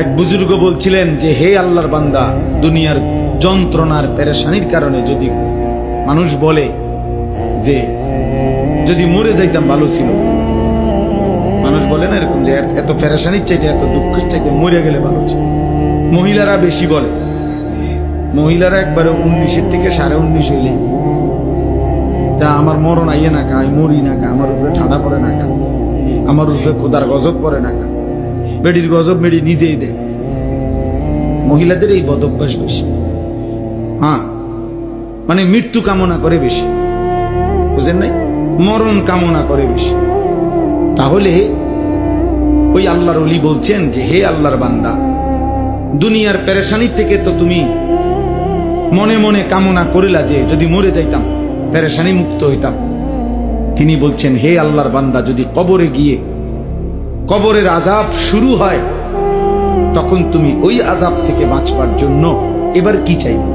এক বুজুর্গ বলছিলেন যে হে আল্লাহর বান্দা, দুনিয়ার যন্ত্রণার পেরেশানির কারণে যদি মানুষ বলে যে যদি মরে যাইতাম ভালো ছিল, মানুষ বলে না এরকম যে এত পেরেশানির চাইতে এত দুঃখের চাইতে মরে গেলে ভালো ছিল। মহিলারা বেশি বলে, মহিলারা একবারে 19-এর থেকে 19.5 হইলে যা আমার মরণ আইয়ে না কা, আমি মরি না কা, আমার উপরে ঠান্ডা পড়ে না কা, আমার উপরে খোদার গজব পড়ে না কা। বেডির গজব মেডি নিজেই দেয়। মহিলাদের এই বদ অভ্যাস বেশি। হ্যাঁ, মানে মৃত্যু কামনা করে বেশি, বুঝেন নাই? মরণ কামনা করে বেশি। তাহলে ওই আল্লাহর ওলি বলছেন যে হে আল্লাহর বান্দা, দুনিয়ার পেরেশানির থেকে তো তুমি মনে মনে কামনা করিলা যে যদি মরে যাইতাম, পেরেশানি মুক্ত হইতাম। তিনি বলছেন হে আল্লাহর বান্দা, যদি কবরে গিয়ে কবরের আযাব শুরু হয়, তখন তুমি ওই আযাব থেকে বাঁচবার জন্য এবার কি চাইবে?